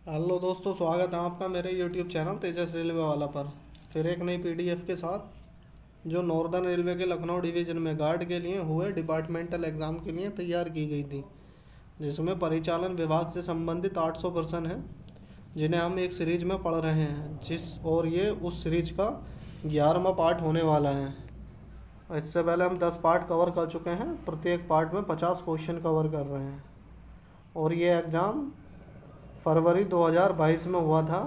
Hello दोस्तों, स्वागत है आपका मेरे यूट्यूब चैनल तेजस रेलवे वाला पर। फिर एक नई पीडीएफ के साथ जो नॉर्दर्न रेलवे के लखनऊ डिवीज़न में गार्ड के लिए हुए डिपार्टमेंटल एग्ज़ाम के लिए तैयार की गई थी, जिसमें परिचालन विभाग से संबंधित 800 प्रश्न हैं, जिन्हें हम एक सीरीज में पढ़ रहे हैं और ये उस सीरीज का 11वां पार्ट होने वाला है। इससे पहले हम 10 पार्ट कवर कर चुके हैं। प्रत्येक पार्ट में 50 क्वेश्चन कवर कर रहे हैं और ये एग्ज़ाम फरवरी 2022 में हुआ था।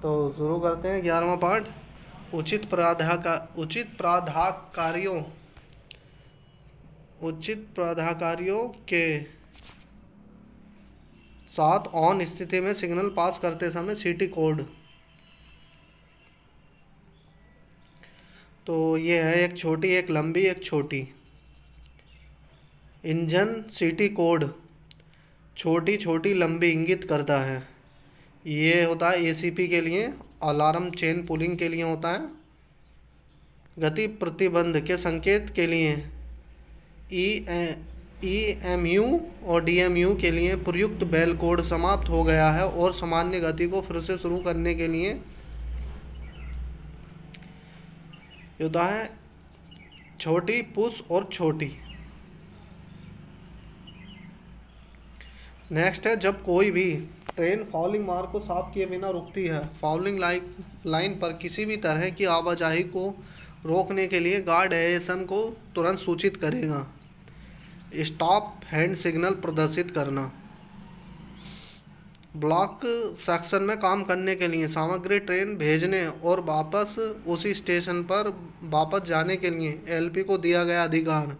तो शुरू करते हैं 11वां पार्ट। उचित प्राधिकारियों के साथ ऑन स्थिति में सिग्नल पास करते समय सीटी कोड। तो ये है एक छोटी, एक लंबी, एक छोटी। इंजन सीटी कोड छोटी छोटी लंबी इंगित करता है। ये होता है एसीपी के लिए, अलार्म चेन पुलिंग के लिए होता है। गति प्रतिबंध के संकेत के लिए ईएमयू और डीएमयू के लिए प्रयुक्त बेल कोड समाप्त हो गया है और सामान्य गति को फिर से शुरू करने के लिए होता है छोटी पुश और छोटी। नेक्स्ट है, जब कोई भी ट्रेन फाउलिंग मार्ग को साफ किए बिना रुकती है, फाउलिंग लाइन पर किसी भी तरह की आवाजाही को रोकने के लिए गार्ड एएसएम को तुरंत सूचित करेगा। स्टॉप हैंड सिग्नल प्रदर्शित करना। ब्लॉक सेक्शन में काम करने के लिए सामग्री ट्रेन भेजने और वापस उसी स्टेशन पर वापस जाने के लिए एलपी को दिया गया अधिकार।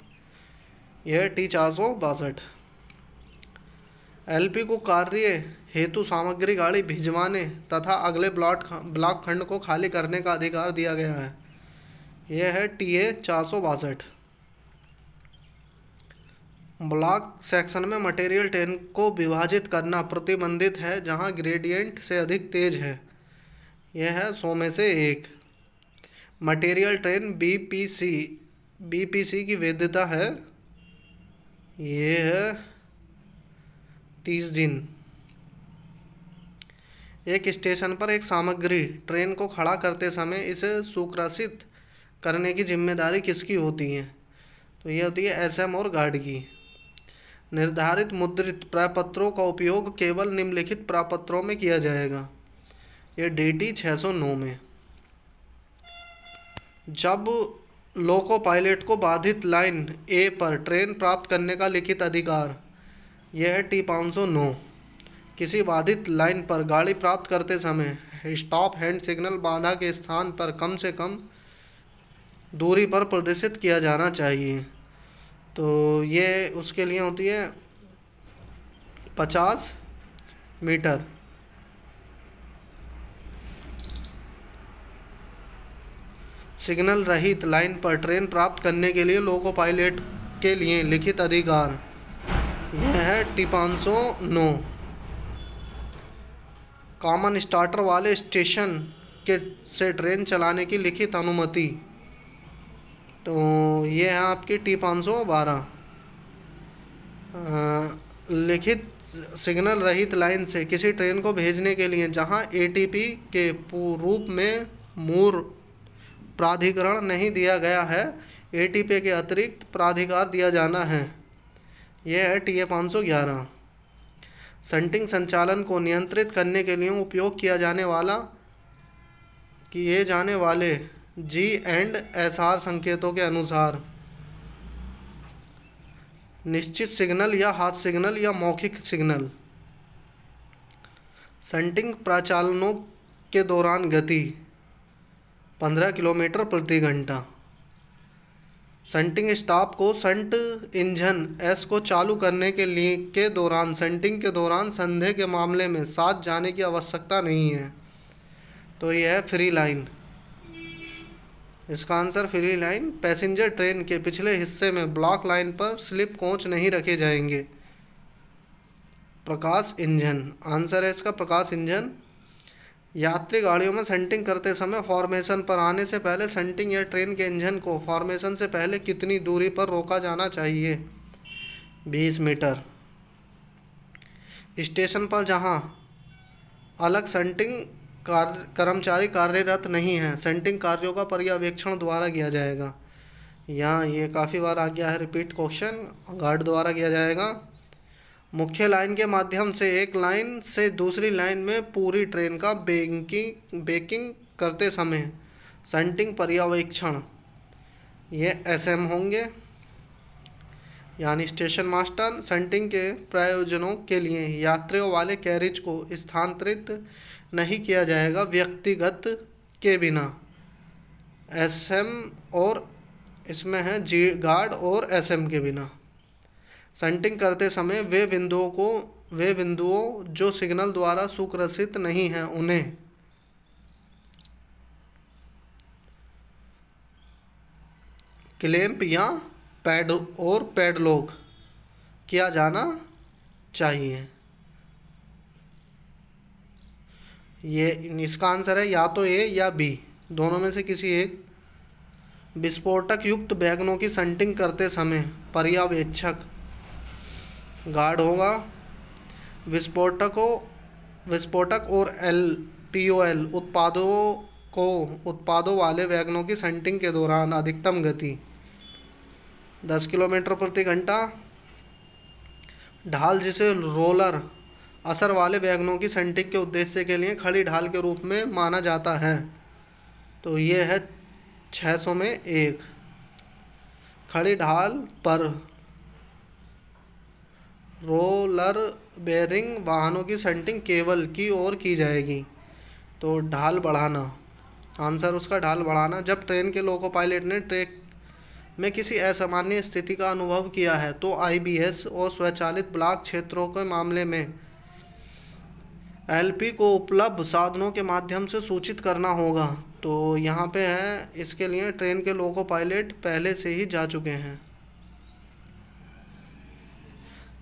यह T462। एलपी को कार्य हेतु सामग्री गाड़ी भिजवाने तथा अगले ब्लॉक खंड को खाली करने का अधिकार दिया गया है। यह है TA462। ब्लॉक सेक्शन में मटेरियल ट्रेन को विभाजित करना प्रतिबंधित है जहां ग्रेडियंट से अधिक तेज है। यह है 100 में से 1। मटेरियल ट्रेन बीपीसी की वैधता है, ये है 30 दिन। एक स्टेशन पर एक सामग्री ट्रेन को खड़ा करते समय इसे सुरक्षित करने की जिम्मेदारी किसकी होती है? तो ये होती है एसएम और गार्ड की। निर्धारित मुद्रित प्रपत्रों का उपयोग केवल निम्नलिखित प्रपत्रों में किया जाएगा। ये DT 609 में। जब लोको पायलट को बाधित लाइन ए पर ट्रेन प्राप्त करने का लिखित अधिकार। यह है T509। किसी बाधित लाइन पर गाड़ी प्राप्त करते समय स्टॉप हैंड सिग्नल बाधा के स्थान पर कम से कम दूरी पर प्रदर्शित किया जाना चाहिए। तो ये उसके लिए होती है 50 मीटर। सिग्नल रहित लाइन पर ट्रेन प्राप्त करने के लिए लोको पायलट के लिए लिखित अधिकार। यह है T509। कॉमन स्टार्टर वाले स्टेशन के से ट्रेन चलाने की लिखित अनुमति। तो ये है आपकी T512। लिखित सिग्नल रहित लाइन से किसी ट्रेन को भेजने के लिए जहां एटीपी के रूप में मूल प्राधिकरण नहीं दिया गया है, एटीपी के अतिरिक्त प्राधिकार दिया जाना है। यह है TA511। शंटिंग संचालन को नियंत्रित करने के लिए उपयोग किए जाने वाले G&SR संकेतों के अनुसार निश्चित सिग्नल या हाथ सिग्नल या मौखिक सिग्नल। शंटिंग प्रचालनों के दौरान गति 15 किलोमीटर प्रति घंटा। शंटिंग स्टॉप को शंट इंजन एस को चालू करने के दौरान शंटिंग के दौरान संदेह के मामले में साथ जाने की आवश्यकता नहीं है। तो यह है फ्री लाइन। इसका answer free line. Passenger train के पिछले हिस्से में ब्लॉक लाइन पर स्लिप कोच नहीं रखे जाएंगे। प्रकाश इंजन आंसर है इसका, प्रकाश इंजन। यात्री गाड़ियों में शंटिंग करते समय फॉर्मेशन पर आने से पहले शंटिंग या ट्रेन के इंजन को फॉर्मेशन से पहले कितनी दूरी पर रोका जाना चाहिए? 20 मीटर। स्टेशन पर जहां अलग सेंटिंग कर्मचारी कार्यरत नहीं हैं, सेंटिंग कार्यों का पर्यवेक्षण द्वारा किया जाएगा। यहाँ ये काफ़ी बार आ गया है रिपीट क्वेश्चन, गार्ड द्वारा किया जाएगा। मुख्य लाइन के माध्यम से एक लाइन से दूसरी लाइन में पूरी ट्रेन का बेकिंग करते समय सेंटिंग पर्यवेक्षण, ये एसएम होंगे यानी स्टेशन मास्टर। सेंटिंग के प्रयोजनों के लिए यात्रियों वाले कैरिज को स्थानांतरित नहीं किया जाएगा व्यक्तिगत के बिना। एसएम और इसमें है जी गार्ड और एसएम के बिना। सेंटिंग करते समय वे बिंदुओं जो सिग्नल द्वारा सुरक्षित नहीं हैं उन्हें क्लैंप या पैडलॉक किया जाना चाहिए। ये इसका आंसर है या तो ए या बी, दोनों में से किसी एक। विस्फोटक युक्त वैगनों की सेंटिंग करते समय पर्यवेक्षक गार्ड होगा। विस्फोटक और एलपीओएल उत्पादों वाले वैगनों की सेंटिंग के दौरान अधिकतम गति 10 किलोमीटर प्रति घंटा। ढाल जिसे रोलर असर वाले वैगनों की सेंटिंग के उद्देश्य के लिए खड़ी ढाल के रूप में माना जाता है, तो ये है 600 में 1। खड़ी ढाल पर रोलर बेरिंग वाहनों की सेंटिंग केबल की ओर की जाएगी, तो ढाल बढ़ाना, आंसर उसका ढाल बढ़ाना। जब ट्रेन के लोको पायलट ने ट्रैक में किसी असामान्य स्थिति का अनुभव किया है तो आईबीएस और स्वचालित ब्लॉक क्षेत्रों के मामले में एलपी को उपलब्ध साधनों के माध्यम से सूचित करना होगा। तो यहाँ पे है, इसके लिए ट्रेन के लोको पायलट पहले से ही जा चुके हैं।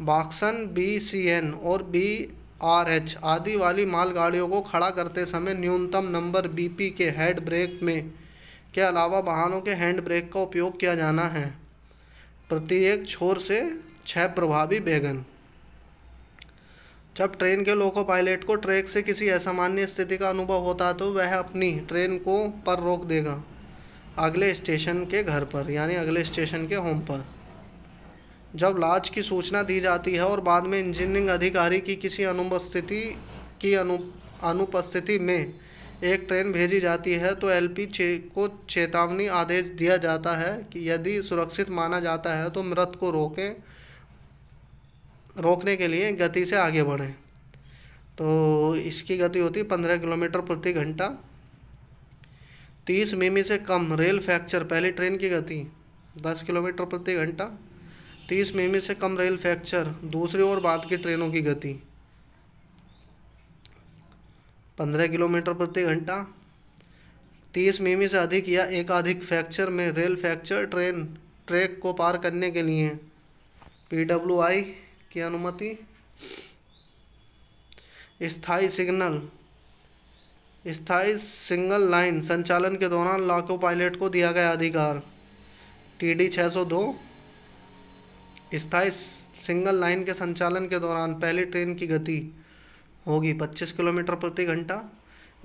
बॉक्सन बीसीएन और बीआरएच आदि वाली मालगाड़ियों को खड़ा करते समय न्यूनतम नंबर बीपी के हेड ब्रेक में के अलावा वाहनों के हैंड ब्रेक का उपयोग किया जाना है। प्रत्येक छोर से 6 प्रभावी वैगन। जब ट्रेन के लोको पायलट को ट्रैक से किसी असामान्य स्थिति का अनुभव होता है तो वह अपनी ट्रेन को पर रोक देगा अगले स्टेशन के घर पर, यानी अगले स्टेशन के होम पर। जब लाच की सूचना दी जाती है और बाद में इंजीनियरिंग अधिकारी की किसी अनुपस्थिति में एक ट्रेन भेजी जाती है तो एलपी को चेतावनी आदेश दिया जाता है कि यदि सुरक्षित माना जाता है तो मृत को रोकने के लिए गति से आगे बढ़ें। तो इसकी गति होती है 15 किलोमीटर प्रति घंटा। 30 मिमी से कम रेल फ्रैक्चर, पहली ट्रेन की गति 10 किलोमीटर प्रति घंटा। 30 मिमी से कम रेल फ्रैक्चर, दूसरी और बाद की ट्रेनों की गति 15 किलोमीटर प्रति घंटा। 30 मिमी से अधिक या एकाधिक फ्रैक्चर में रेल फ्रैक्चर ट्रैक को पार करने के लिए पीडब्ल्यूआई की अनुमति। स्थायी सिंगल लाइन संचालन के दौरान लोको पायलट को दिया गया अधिकार TD 602। स्थायी सिंगल लाइन के संचालन के दौरान पहली ट्रेन की गति होगी 25 किलोमीटर प्रति घंटा।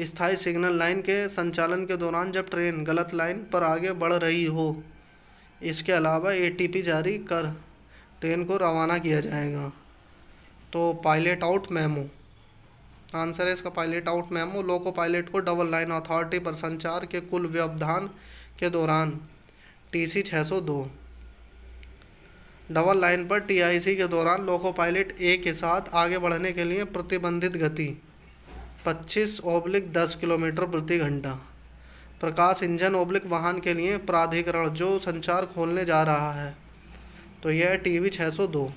स्थायी सिग्नल लाइन के संचालन के दौरान जब ट्रेन गलत लाइन पर आगे बढ़ रही हो, इसके अलावा ATP जारी कर ट्रेन को रवाना किया जाएगा। तो पायलट आउट मेमो, आंसर है इसका pilot out memo. Loco pilot को डबल लाइन अथॉरिटी पर संचार के कुल व्यवधान के दौरान TC 602। डबल लाइन पर TIC के दौरान लोको पायलट A के साथ आगे बढ़ने के लिए प्रतिबंधित गति 25/10 किलोमीटर प्रति घंटा। प्रकाश इंजन वाहन के लिए प्राधिकरण जो संचार खोलने जा रहा है, तो यह है TB 602।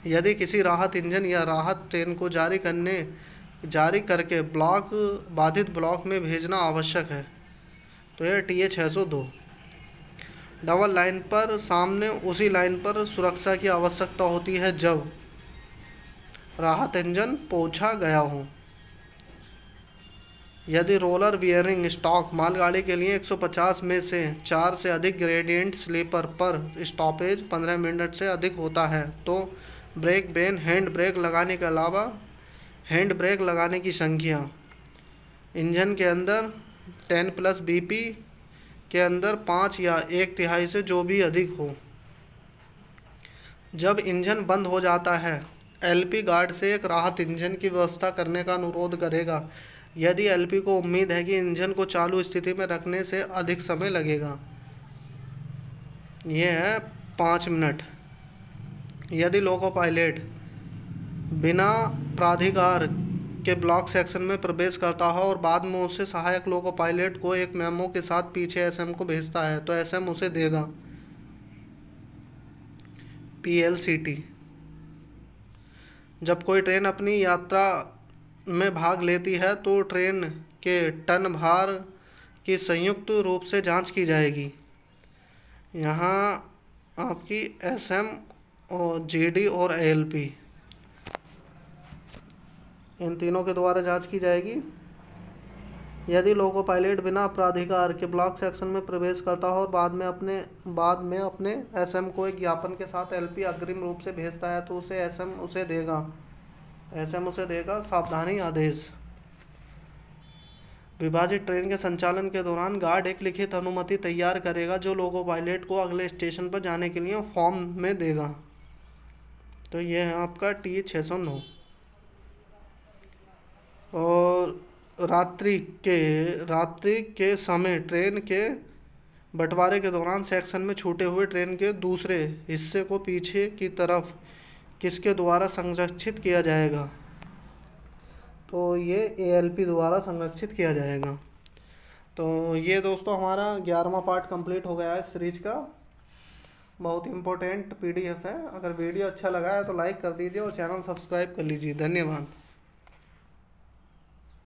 यदि किसी राहत इंजन या राहत ट्रेन को जारी करके बाधित ब्लॉक में भेजना आवश्यक है, तो यह TA 602। डबल लाइन पर सामने उसी लाइन पर सुरक्षा की आवश्यकता होती है जब राहत इंजन पहुंचा गया हो। यदि रोलर बियरिंग स्टॉक मालगाड़ी के लिए 150 में से 4 से अधिक ग्रेडियंट स्लीपर पर स्टॉपेज 15 मिनट से अधिक होता है, तो ब्रेक बेन हैंड ब्रेक लगाने के अलावा हैंड ब्रेक लगाने की संख्या इंजन के अंदर 10+ BP के अंदर 5 या 1/3 से जो भी अधिक हो। जब इंजन बंद हो जाता है LP गार्ड से एक राहत इंजन की व्यवस्था करने का अनुरोध करेगा यदि LP को उम्मीद है कि इंजन को चालू स्थिति में रखने से अधिक समय लगेगा। यह है 5 मिनट। यदि लोको पायलट बिना प्राधिकार के ब्लॉक सेक्शन में प्रवेश करता है और बाद में उसे सहायक लोको पायलट को एक मेमो के साथ पीछे SM को भेजता है तो SM उसे देगा। PLCT जब कोई ट्रेन अपनी यात्रा में भाग लेती है तो ट्रेन के टन भार की संयुक्त रूप से जांच की जाएगी। यहाँ आपकी SM और GD और ALP इन तीनों के द्वारा जांच की जाएगी। यदि लोको पायलट बिना प्राधिकार के ब्लॉक सेक्शन में प्रवेश करता हो और बाद में अपने SM को एक ज्ञापन के साथ LP अग्रिम रूप से भेजता है तो उसे SM उसे देगा सावधानी आदेश। विभाजित ट्रेन के संचालन के दौरान गार्ड एक लिखित अनुमति तैयार करेगा जो लोको पायलट को अगले स्टेशन पर जाने के लिए फॉर्म में देगा। तो ये है आपका T609। और रात्रि के समय ट्रेन के बंटवारे के दौरान सेक्शन में छूटे हुए ट्रेन के दूसरे हिस्से को पीछे की तरफ किसके द्वारा संरक्षित किया जाएगा? तो ये ALP द्वारा संरक्षित किया जाएगा। तो ये दोस्तों हमारा 11वां पार्ट कंप्लीट हो गया है सीरीज का। बहुत इम्पोर्टेंट PDF है। अगर वीडियो अच्छा लगा है तो लाइक कर दीजिए और चैनल सब्सक्राइब कर लीजिए। धन्यवाद।